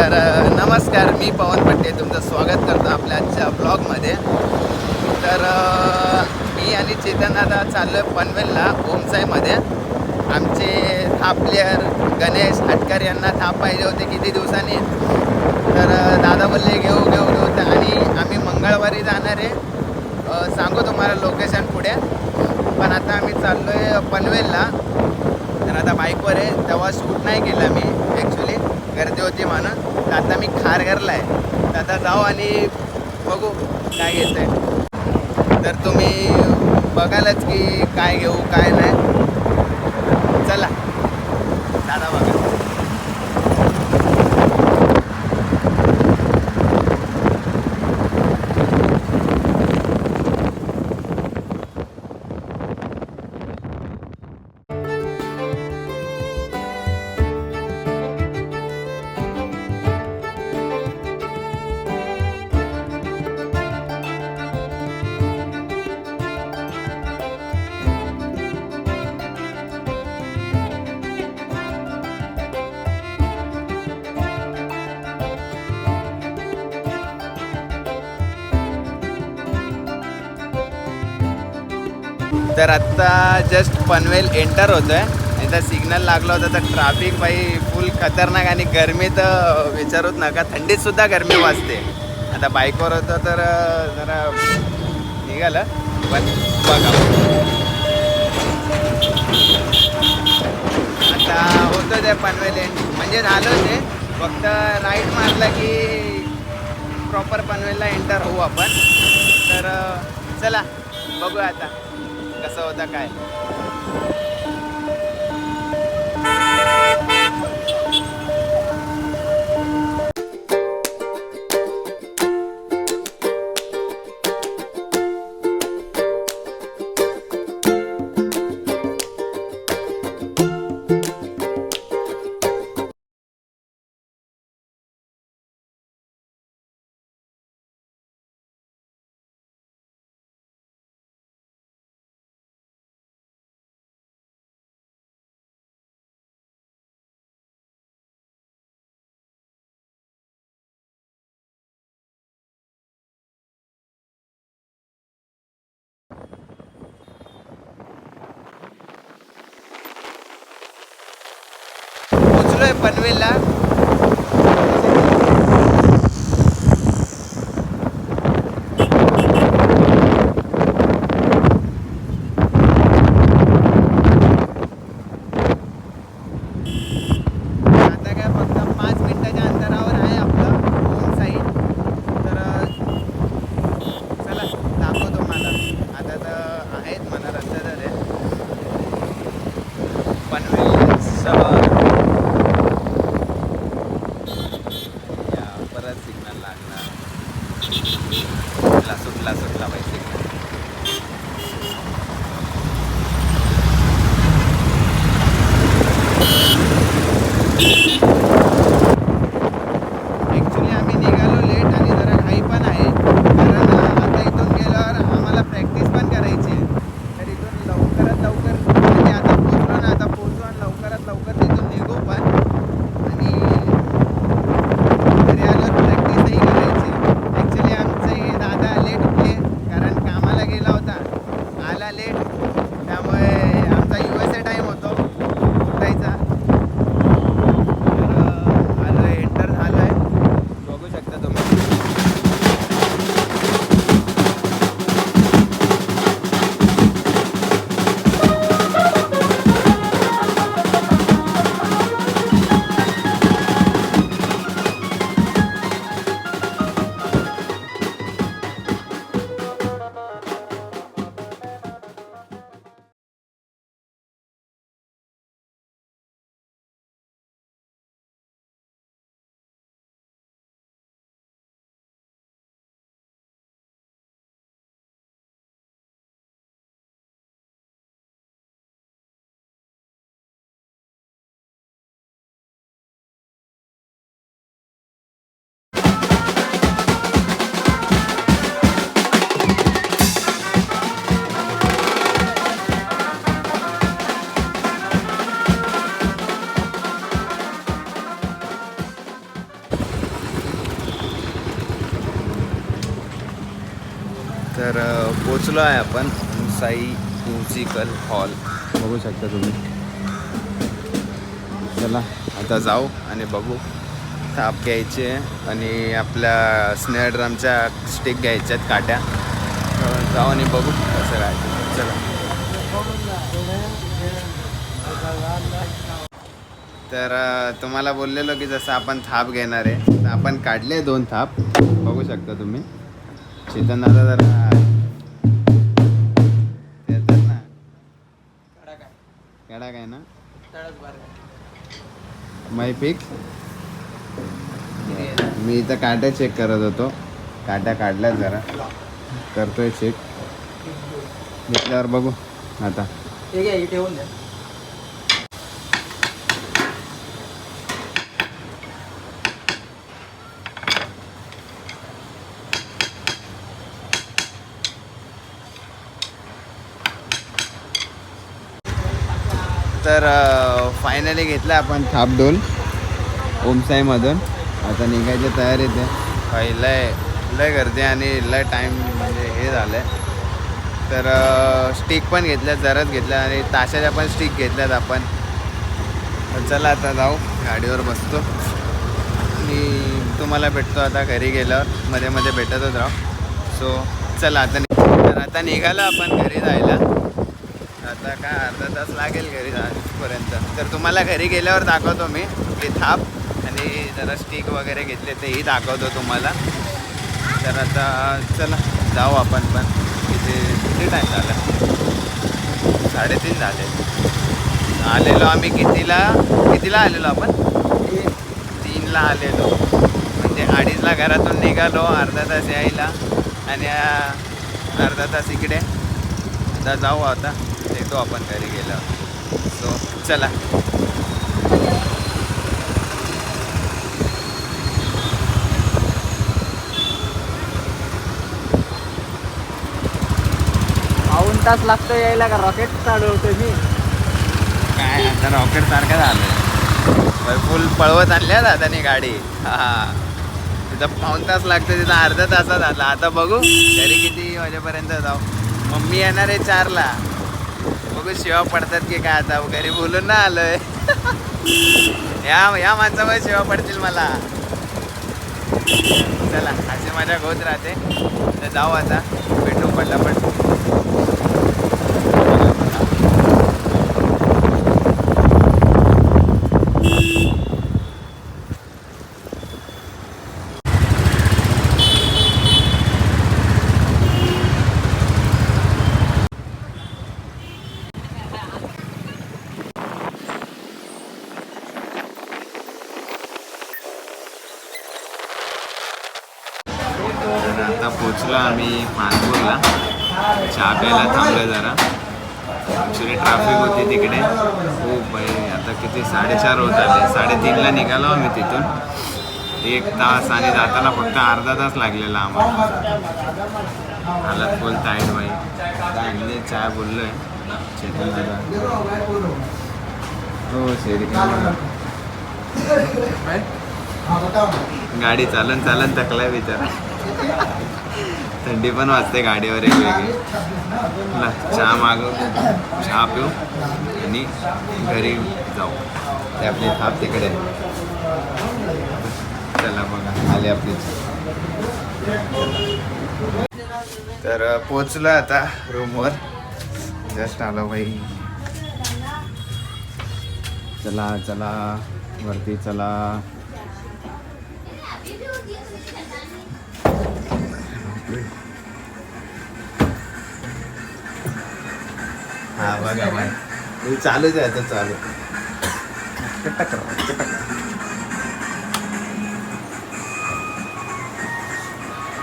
नमस्कार, मी पवन पट्टे तुमचं स्वागत करतो आपल्या आजच्या ब्लॉगमध्ये. तर मी आणि चेतन दादा चाललो आहे पनवेलला ओमसाईमध्ये. आमचे थाप प्लेयर गणेश हटकर यांना थाप पाहिजे होते किती दिवसांनी. तर दादा बोलले घेऊ आणि आम्ही मंगळवारी जाणार आहे. सांगू तुम्हाला लोकेशन पुढे. पण आता आम्ही चाललो आहे पनवेलला. तर आता बाईकवर आहे, तेव्हा शूट नाही केलं मी ॲक्च्युली, गर्दी होती म्हणून. तर आता मी खारघरला आहे. तर आता जाऊ आणि बघू काय घेतं आहे. तर तुम्ही बघालच की काय घेऊ काय नाही. चला दादा बघा. तर आत्ता जस्ट पनवेल एंटर होतो आहे. इथं सिग्नल लागला होता तर ट्रॅफिक बाई फुल खतरनाक. आणि गरमी तर विचारूच नका, थंडीतसुद्धा गरमी वाजते. आता बाईकवर होतं तर जरा निघालं. पण बघा आता होतं ते पनवेल म्हणजे झालं ते. फक्त राईट मारला की प्रॉपर पनवेलला एंटर होऊ आपण. तर चला बघूया आता कसं होतं काय. पोचलोय पनवेलला. आता काय फक्त 5 मिनिटाच्या अंतरावर आहे आपलं ओमसाई. तर चला दाखवतो मला. आता तर आहेत मला रस्त्यात आहे पनवेल शहर. तर पोचलो आहे आपण साई म्युझिकल हॉल, बघू शकता तुम्ही. चला आता जाऊ आणि बघू. थाप घ्यायचे आणि आपल्या स्नेअर ड्रमच्या स्टिक घ्यायच्यात काट्या. जाऊ आणि बघू कसं काय. चला. तर तुम्हाला बोललेलो की जसं आपण थाप घेणार आहे, तर आपण काढले 2 थाप, बघू शकता तुम्ही. चेतन दादा जरा येतात ना, कडा काय ना माय पिक. मी इथं काट्या चेक करत होतो, काट्या काढल्यात, जरा करतोय चेक. घेतल्यावर बघू आता. ठेवून द्या. तर फायनली घेतलं आपण थाप 2 ओमसाईमधून. आता निघायची तयारीत आहे. लय गर्दी आणि लय टाईम म्हणजे हे झालं आहे. तर स्टिक पण घेतल्यात, जराच घेतल्या आणि ताशाच्या पण स्टिक घेतल्यात आपण. तर चला आता जाऊ, गाडीवर बसतो आणि तुम्हाला भेटतो आता घरी गेल्यावर. मध्ये मध्ये भेटतच राहू. सो चला आता. तर आता निघालो आपण घरी जायला. आता काय अर्धा तास लागेल घरी जाईपर्यंत. तर तुम्हाला घरी गेल्यावर दाखवतो मी की थाप आणि जरा स्टिक वगैरे घेतले तेही दाखवतो तुम्हाला. तर आता चला जाऊ आपण पण. किती टाईम झाला? 3:30 झाले. आलेलो आम्ही कितीला आलेलो आपण? 3ला आलेलो. म्हणजे 2:30ला घरातून निघालो, अर्धा तास यायला आणि अर्धा तास इकडे. आता जाऊ, आता येतो आपण घरी गेल्यावर. सो चला. पाऊण तास लागतो यायला का? रॉकेट चालवतोय मी. काय आता रॉकेट सारखं झालं. फुल पळवत आणल्या दादानी गाडी. हां, तिथं पाऊण तास लागतं, तिथं अर्धा तासात झाला. आता बघू घरी किती वाजेपर्यंत जाऊ. मम्मी येणार आहे 4ला. बघू शिवा पडतात की काय. आता घरी बोलून ना आलोय. या माणसामुळे शिवा पडतील मला. चला, अशी माझ्या होत राहते. तर जाऊ आता, भेटू पटापट. आता पोचलो आम्ही मानपूरला. चहा प्यायला थांबलो जरा. ॲक्च्युली ट्रॅफिक होती तिकडे खूप भाई. आता किती 4:30 होत आले. 3:30ला निघालो आम्ही तिथून. 1 तास आणि जाताना फक्त अर्धा तास लागलेला आम्हाला. हालत फुल टाईट भाई. आता आणले चहा, बोललो आहे चेतन दादा. हो शेरी. गाडी चालन थकलाय बिचारा. थंडी पण वाजते गाडीवर एक वेगळी. चहा मागव, चहा पिऊ आणि घरी जाऊ. ते आपली थाप तिकडे. चला बघा, आली आपली. तर पोचलो आता रूमवर. जस्ट आलो भाई. चला वरती चला. हा बघा भाई, चालूच आहे आता. चालू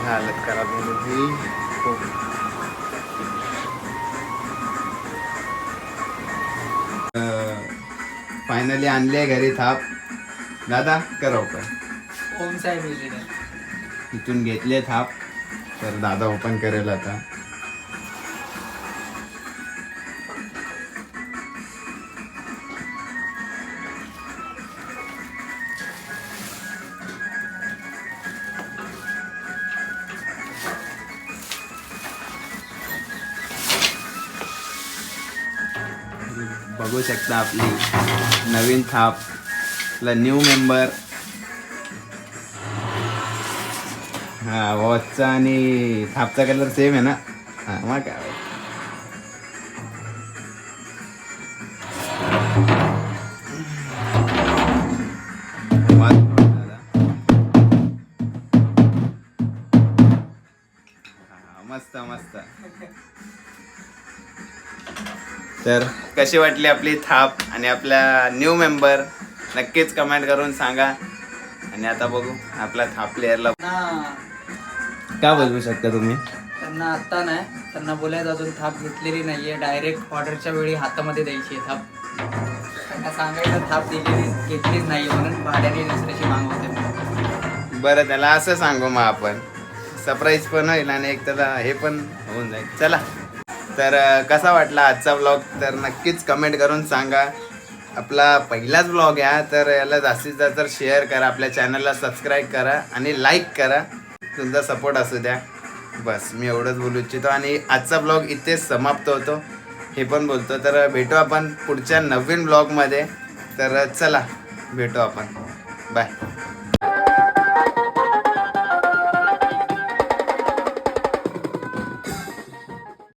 हालत खराब होती खूप. फायनली आणले घरी थाप. दादा करा ओपन. ओम साहेब इथून घेतले थाप. तर दादा ओपन करेल आता. बघू शकता आपली नवीन थाप, आपला न्यू मेंबर. हा वॉचचा आणि थापचा कलर सेम आहे ना. हा मग काय मस्त मस्त. तर कशी वाटली आपली थाप आणि आपला न्यू मेंबर नक्कीच कमेंट करून सांगा. आणि आता बघू आपला थाप प्लेअरला का बघू शकता तुम्ही. त्यांना आत्ता नाही, त्यांना बोलायचं अजून थाप घेतलेली नाहीये, डायरेक्ट ऑर्डरच्या वेळी हातामध्ये द्यायची आहे थाप. त्यांना सांगायचं थाप घेतलीच नाही म्हणून भाड्याने दुसऱ्याची मागवते. बरं त्याला असं सांगू मग आपण, सरप्राईज पण होईल आणि एक त्याला हे पण होऊन जाईल. चला तर कसा वाटला आजचा व्लॉग तर नक्कीच कमेंट करून सांगा. आपला पहिलाच व्लॉग आहे तर याला जास्तीत जास्त शेअर करा, आपल्या चॅनलला सबस्क्राईब करा आणि लाईक करा. तुमचा सपोर्ट असू द्या. बस मी एवढंच बोलू इच्छितो आणि आजचा ब्लॉग इथेच समाप्त होतो हे पण बोलतो. तर भेटू आपण पुढच्या नवीन ब्लॉगमध्ये. तर चला भेटू आपण. बाय.